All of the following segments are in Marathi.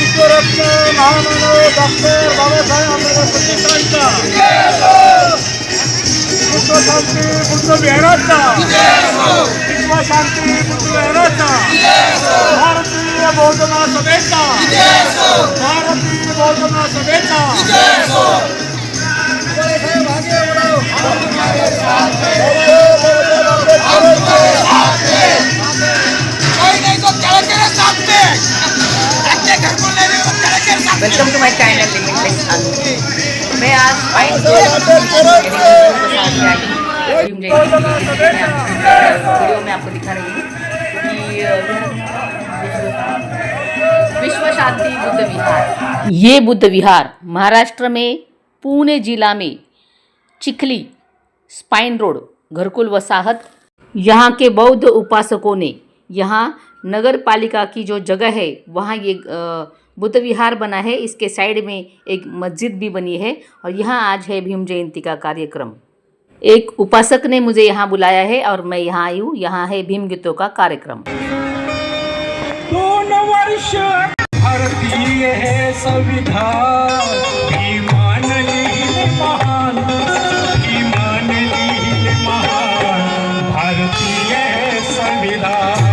विश्वरत्न महामानव डॉक्टर बाबासाहेब आंबेडकर प्रतिष्ठानचा विश्वशांती बुद्ध विहाराचा विश्वशांती बुद्ध विहाराचा भारतीय बौद्ध महासभेचा भारतीय बौद्ध महासभेचा welcome to my channel limitless Anu. मैं आज वीडियो में आपको दिखा रही हूँ कि विश्व शांति बुद्ध विहार, ये बुद्ध विहार महाराष्ट्र में पुणे जिला में चिखली स्पाइन रोड घरकुल वसाहत, यहाँ के बौद्ध उपासकों ने यहाँ नगर पालिका की जो जगह है वहाँ ये बुद्ध विहार बना है। इसके साइड में एक मस्जिद भी बनी है और यहाँ आज है भीम जयंती का कार्यक्रम। एक उपासक ने मुझे यहाँ बुलाया है और मैं यहाँ आई हूँ। यहाँ है भीम गीतों का कार्यक्रम। 2 वर्ष भारतीय है संविधान महान भारतीय संविधान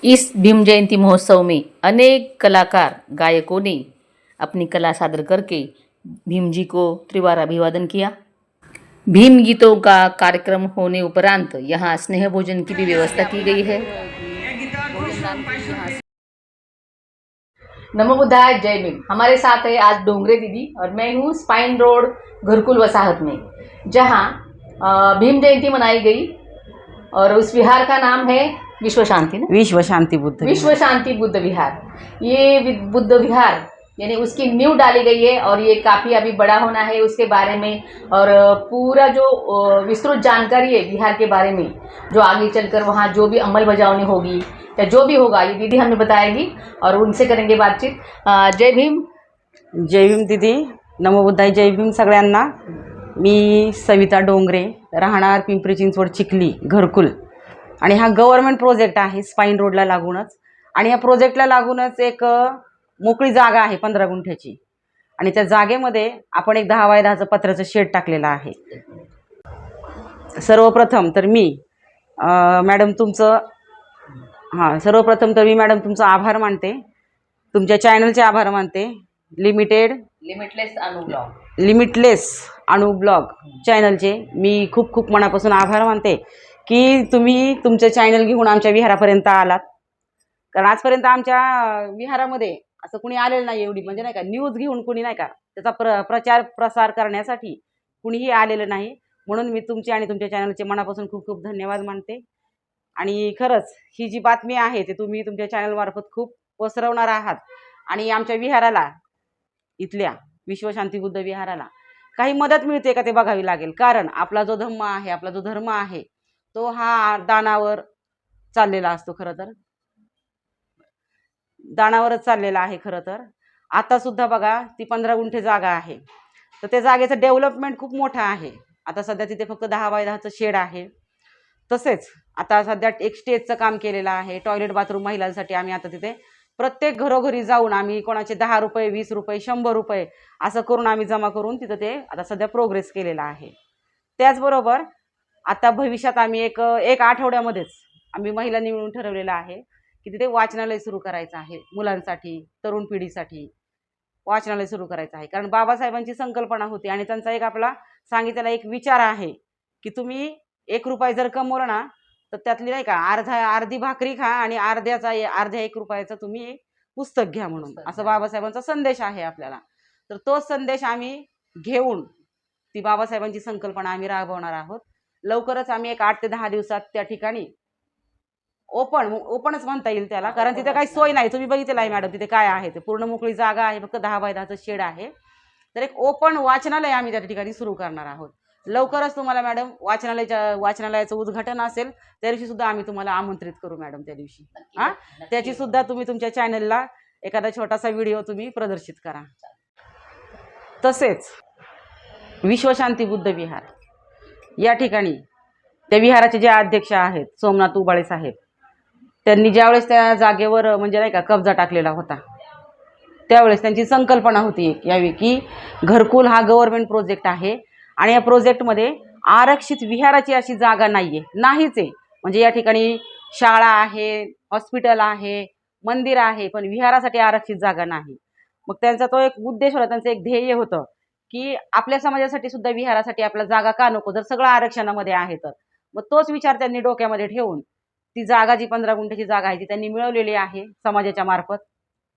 इस भीम जयंती महोत्सव में अनेक कलाकार गायकों ने अपनी कला सादर करके भीम जी को त्रिवार अभिवादन किया। भीम गीतों का कार्यक्रम होने उपरांत यहाँ स्नेह भोजन की भी व्यवस्था की गई है। नमो बुद्धाय, जय भीम। हमारे साथ है आज डोंगरे दीदी और मैं हूँ स्पाइन रोड घरकुल वसाहत में, जहाँ भीम जयंती मनाई गई और उस विहार का नाम है विश्व शांति विश्व शांति बुद्ध विहार। ये बुद्ध विहार यानी उसकी नींव डाली गई है और ये काफ़ी अभी बड़ा होना है उसके बारे में, और पूरा जो विस्तृत जानकारी है विहार के बारे में, जो आगे चलकर वहाँ जो भी अमल बजावनी होगी या जो भी होगा ये दीदी हमें बताएगी और उनसे करेंगे बातचीत। जय भीम। जय भीम दीदी, नमो बुद्धाय, जय भीम सगळ्यांना। मी सविता डोंगरे, राहणार पिंपरी चिंचवड चिखली घरकुल, आणि हा गव्हर्नमेंट प्रोजेक्ट आहे स्पाइन रोडला लागूनच, आणि या प्रोजेक्टला लागूनच एक मोकळी जागा आहे 15 गुंठ्याची, आणि त्या जागेमध्ये आपण एक 10 बाय 10चं पत्र्याचं शेड टाकलेलं आहे। सर्वप्रथम तर मी मॅडम तुमचं मॅडम तुमचा आभार मानते, तुमच्या चॅनलचे आभार मानते। लिमिटलेस अनु ब्लॉग चॅनलचे मी खूप खूप मनापासून आभार मानते की तुम्ही तुमचे चॅनल घेऊन आमच्या विहारापर्यंत आलात, कारण आजपर्यंत आमच्या विहारामध्ये असं कुणी आलेलं नाही, एवढी म्हणजे नाही का न्यूज घेऊन कुणी नाही का त्याचा प्रचार प्रसार करण्यासाठी कुणीही आलेलं नाही, म्हणून मी तुमचे आणि तुमच्या चॅनलचे मनापासून खूप खूप धन्यवाद मानते। आणि खरंच ही जी बातमी आहे ते तुम्ही तुमच्या चॅनलमार्फत खूप पसरवणार आहात आणि आमच्या विहाराला, इथल्या विश्वशांती बुद्ध विहाराला काही मदत मिळते का ते बघावी लागेल. कारण आपला जो धम्म आहे, आपला जो धर्म आहे, तो हा दानावर चाललेला असतो. खरं तर दानावरच चाललेला आहे. खरं तर आता सुद्धा बघा ती 15 गुंठे जागा आहे, तर त्या जागेचं डेव्हलपमेंट खूप मोठं आहे. आता सध्या तिथे फक्त 10 बाय 10चं शेड आहे. तसेच आता सध्या एक स्टेजचं काम केलेलं आहे. टॉयलेट बाथरूम महिलांसाठी आम्ही आता तिथे प्रत्येक घरोघरी जाऊन आम्ही कोणाचे 10 रुपये, 20 रुपये, 100 रुपये असं करून आम्ही जमा करून तिथं ते आता सध्या प्रोग्रेस केलेला आहे. त्याचबरोबर आता भविष्यात आम्ही एक आठवड्यामध्येच आम्ही महिलांनी मिळून ठरवलेलं आहे की तिथे वाचनालय सुरू करायचं आहे. मुलांसाठी, तरुण पिढीसाठी वाचनालय सुरू करायचं आहे. कारण बाबासाहेबांची संकल्पना होती आणि त्यांचा एक आपला सांगितलेला एक विचार आहे की तुम्ही 1 रुपया जर कमवलं ना, तर त्यातली नाही का अर्धी भाकरी खा आणि अर्ध्या 1 रुपयाचं तुम्ही पुस्तक घ्या म्हणून, असं बाबासाहेबांचा संदेश आहे आपल्याला. तर तोच संदेश आम्ही घेऊन ती बाबासाहेबांची संकल्पना आम्ही राबवणार आहोत. लवकरच आम्ही एक 8 ते 10 दिवसात त्या ठिकाणी ओपनच म्हणता येईल त्याला, कारण तिथे काही सोय नाही. तुम्ही बघितलं आहे मॅडम तिथे काय आहे, ते पूर्ण मोकळी जागा आहे, फक्त 10 बाय 10चं शेड आहे. तर एक ओपन वाचनालय आम्ही त्या ठिकाणी सुरू करणार आहोत. लवकरच तुम्हाला मॅडम वाचनालयाचं उद्घाटन असेल त्या दिवशी सुद्धा आम्ही तुम्हाला आमंत्रित करू मॅडम. त्या दिवशी त्याची सुद्धा तुम्ही तुमच्या चॅनलला एखादा छोटासा व्हिडिओ तुम्ही प्रदर्शित करा. तसेच विश्वशांती बुद्ध विहार या ठिकाणी त्या विहाराचे जे अध्यक्ष आहेत सोमनाथ उबाळे साहेब, त्यांनी ज्यावेळेस त्या जागेवर म्हणजे नाही का कब्जा टाकलेला होता, त्यावेळेस त्यांची संकल्पना होती यावी की घरकुल हा गव्हर्नमेंट प्रोजेक्ट आहे आणि या प्रोजेक्टमध्ये आरक्षित विहाराची अशी जागा नाहीच आहे. म्हणजे या ठिकाणी शाळा आहे, हॉस्पिटल आहे, मंदिर आहे, पण विहारासाठी आरक्षित जागा नाही. मग त्यांचा तो एक उद्देश होता, त्यांचं एक ध्येय होतं की आपल्या समाजासाठी सुद्धा विहारासाठी आपला जागा का नको, जर सगळं आरक्षणामध्ये आहे तर. मग तोच विचार त्यांनी डोक्यामध्ये ठेवून ती जागा जी 15 गुंठ्याची जागा आहे ती त्यांनी मिळवलेली आहे समाजाच्या मार्फत,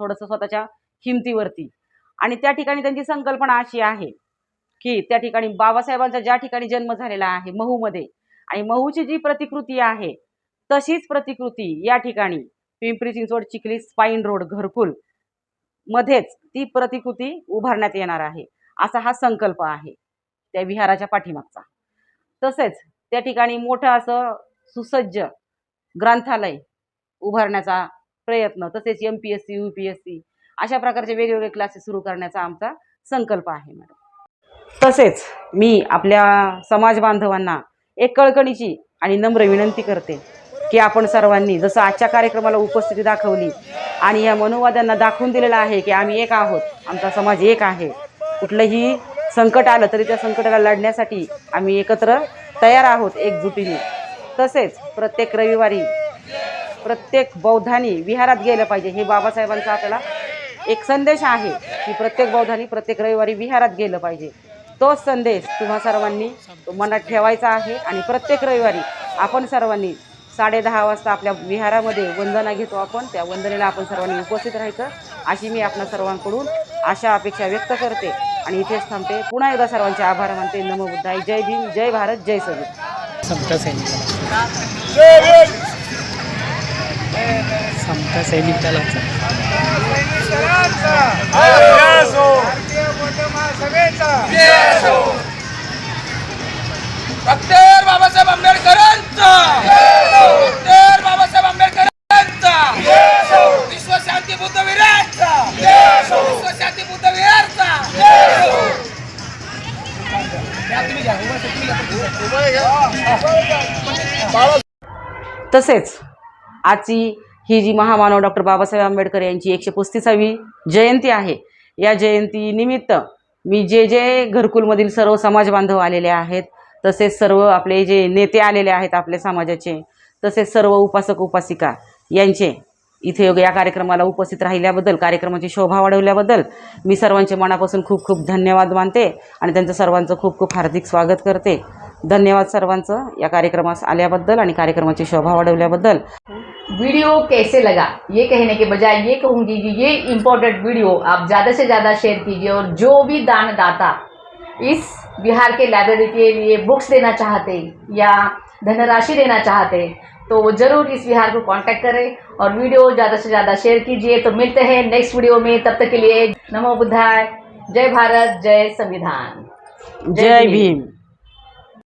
थोडंसं स्वतःच्या हिमतीवरती. आणि त्या ठिकाणी त्यांची संकल्पना अशी आहे की त्या ठिकाणी बाबासाहेबांचा ज्या ठिकाणी जन्म झालेला आहे महूमध्ये, आणि महूची जी प्रतिकृती आहे तशीच प्रतिकृती या ठिकाणी पिंपरी चिंचवड चिखली स्पाईन रोड घरकुल मध्येच ती प्रतिकृती उभारण्यात येणार आहे. असा हा संकल्प आहे त्या विहाराच्या पाठीमागचा. तसेच त्या ठिकाणी मोठं असं सुसज्ज ग्रंथालय उभारण्याचा प्रयत्न, तसेच MPSC UPSC अशा प्रकारचे वेगवेगळे क्लासेस सुरू करण्याचा आमचा संकल्प आहे मॅडम. तसेच मी आपल्या समाज बांधवांना एक कळकळीची आणि नम्र विनंती करते की आपण सर्वांनी जसं आजच्या कार्यक्रमाला उपस्थिती दाखवली आणि या मनोवाद्यांना दाखवून दिलेलं आहे की आम्ही एक आहोत, आमचा समाज एक आहे, कुठलंही संकट आलं तरी त्या संकटाला लढण्यासाठी आम्ही एकत्र तयार आहोत एकजुटीने. तसेच प्रत्येक रविवारी प्रत्येक बौद्धांनी विहारात गेलं पाहिजे, हे बाबासाहेबांचा आपल्याला एक संदेश आहे की प्रत्येक बौद्धांनी प्रत्येक रविवारी विहारात गेलं पाहिजे. तोच संदेश तुम्हा सर्वांनी मनात ठेवायचा आहे आणि प्रत्येक रविवारी आपण सर्वांनी 10:30 वाजता आपल्या विहारामध्ये वंदना घेतो आपण, त्या वंदनेला आपण सर्वांनी उपस्थित राहायचं अशी मी आपणा सर्वांकडून आशा अपेक्षा व्यक्त करते आणि इथेच थांबते. पुन्हा एकदा सर्वांचे आभार मानते. नमो बुद्धाय. जय भीम, जय भारत, जय सगळे. समता सैनिक दलाचा डॉक्टर बाबासाहेब आंबेडकरांचा, डॉक्टर बाबासाहेब आंबेडकरांचा, विश्वशांती बुद्ध विहाराचा, विश्वशांती बुद्ध विहाराचा. तसेच आजची ही जी महामानव डॉक्टर बाबासाहेब आंबेडकर यांची 135वी जयंती आहे. या जयंतीनिमित्त मी जे घरकुलमधील सर्व समाज बांधव आलेले आहेत, तसेच सर्व आपले जे नेते आलेले आहेत आपल्या समाजाचे, तसेच सर्व उपासक उपासिका यांचे इथे या कार्यक्रमाला उपस्थित राहिल्याबद्दल, कार्यक्रमाची शोभा वाढवल्याबद्दल मी सर्वांचे मनापासून खूप खूप धन्यवाद मानते आणि त्यांचं सर्वांचं खूप खूप हार्दिक स्वागत करते. धन्यवाद सर्वांचं या कार्यक्रमास आल्याबद्दल आणि कार्यक्रमाची शोभा वाढवल्याबद्दल. वीडियो कैसे लगा ये कहने के बजाय ये कहूँगी कि ये इम्पोर्टेंट वीडियो आप ज़्यादा से ज़्यादा शेयर कीजिए और जो भी दानदाता इस बिहार के लाइब्रेरी के लिए बुक्स देना चाहते या धनराशि देना चाहते तो ज़रूर इस विहार को कांटेक्ट करें और वीडियो ज़्यादा से ज़्यादा शेयर कीजिए। तो मिलते हैं नेक्स्ट वीडियो में, तब तक के लिए नमो बुद्धाय, जय भारत, जय संविधान, जय भीम।